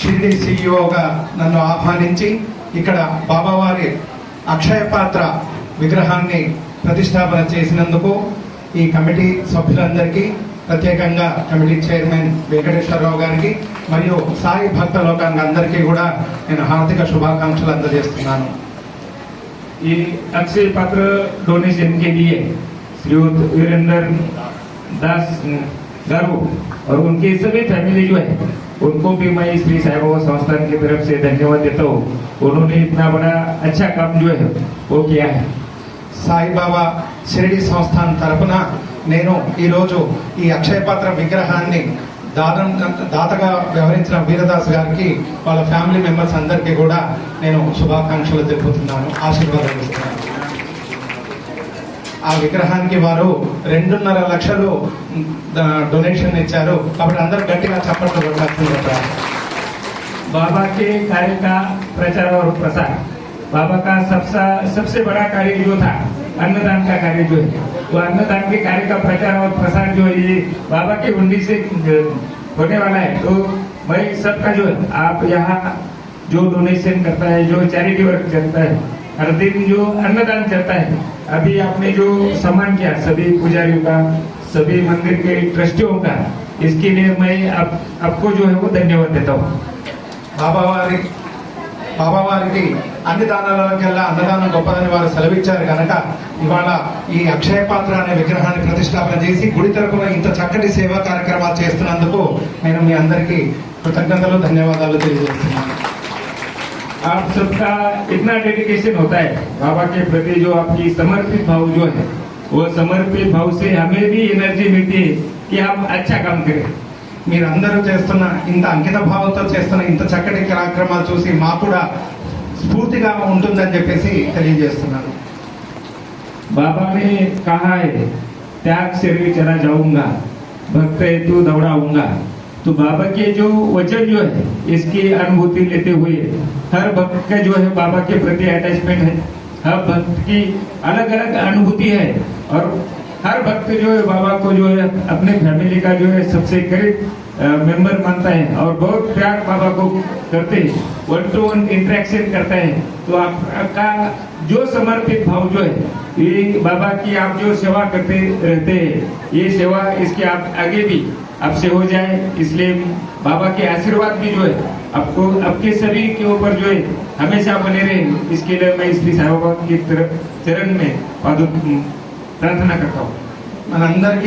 షిరిడి సిఇఓగా నన్ను ఆహ్వానించి ఇక్కడ బాబావారి అక్షయ పాత్ర విగ్రహాన్ని ప్రతిష్టాపన చేసినందుకు ఈ కమిటీ సభ్యులందరికీ, ప్రత్యేకంగా కమిటీ చైర్మన్ వెంకటేశ్వరరావు గారికి మరియు సాయి భక్త లోకానికి అందరికీ కూడా నేను హార్దిక శుభాకాంక్షలు అందజేస్తున్నాను। ये अक्षय पात्र डोनेशन के लिए श्रीयुत वीरेंद्र दास गारू और उनकी सभी फैमिली जो है उनको भी मैं श्री साई बाबा संस्थान की तरफ से धन्यवाद देता हूँ। उन्होंने इतना बड़ा अच्छा काम जो है वो किया है। సాయిబాబా షిరిడి సంస్థాన్ తరపున నేను ఈరోజు ఈ అక్షయ పాత్ర విగ్రహాన్ని దాతగా వ్యవహరించిన వీరదాస్ గారికి, వాళ్ళ ఫ్యామిలీ మెంబర్స్ అందరికీ కూడా నేను శుభాకాంక్షలు తెలుపుతున్నాను, ఆశీర్వాదాలు ఇస్తున్నాను। ఆ విగ్రహానికి వారు 2.5 లక్షలు డొనేషన్ ఇచ్చారు, కాబట్టి అందరూ గట్టిగా చప్పట్లు కొట్టాల్సింది। बाबा के कार्य का प्रचार और प्रसार, बाबा का सबसे बड़ा कार्य जो था अन्नदान का कार्य जो है, वो अन्नदान के कार्य का प्रचार और प्रसार जो है ये बाबा की हुंडी से होने वाला है। तो मैं सबका जो है, आप यहाँ जो डोनेशन करता है, जो चैरिटी वर्क करता है, हर दिन जो अन्नदान करता है, अभी आपने जो सम्मान किया सभी पुजारियों का, सभी मंदिर के ट्रस्टियों का, इसके लिए मैं आपको जो है वो धन्यवाद देता हूँ। బాబావారికి అన్ని దానాలకెల్లా అన్నదానం గొప్పదని వారు సెలవిచ్చారు కనుక ఇవాళ ఈ అక్షయ పాత్ర అనే విగ్రహాన్ని ప్రతిష్టాపన చేసి గుడి తరపున ఇంత చక్కటి సేవా కార్యక్రమాలు చేస్తున్నందుకు నేను మీ అందరికీ కృతజ్ఞతలు, ధన్యవాదాలు తెలియజేస్తున్నాను। आप सबका इतना डेडिकेशन होता है बाबा के प्रति, जो आपकी समर्पित भाव जो है, वो समर्पित भाव से हमें भी एनर्जी मिलती है कि हम अच्छा काम करें। మీరందరూ చేస్తున్న ఇంత అంకిత భావంతో చేస్తున్న ఇంత చక్కటి కార్యక్రమాలు చూసి మాకు కూడా స్ఫూర్తిగా ఉంటుందని చెప్పేసి తెలియజేస్తున్నాను। बाबा ने कहा है त्याग से भी चला जाऊंगा, भक्त हेतु दौड़ाऊंगा। तो बाबा के जो वचन जो है इसकी अनुभूति लेते हुए हर भक्त का जो है बाबा के प्रति अटैचमेंट है, हर भक्त की अलग अलग अनुभूति है और हर भक्त जो है बाबा को जो है अपने फैमिली का जो है सबसे करीब मेंबर मानता है और बहुत प्यार बाबा को करते हैं, 1-to-1 इंटरेक्शन करता है। तो आपका जो समर्पित भाव जो है, ये बाबा की आप जो सेवा करते रहते हैं, ये सेवा इसके आप आगे भी आपसे हो जाए, इसलिए बाबा के आशीर्वाद भी जो है आपको आपके सभी के ऊपर जो है हमेशा बने रहे, इसके लिए मैं श्री साई बाबा की तरफ चरण में प्रार्थना करता हूँ। మనందరికీ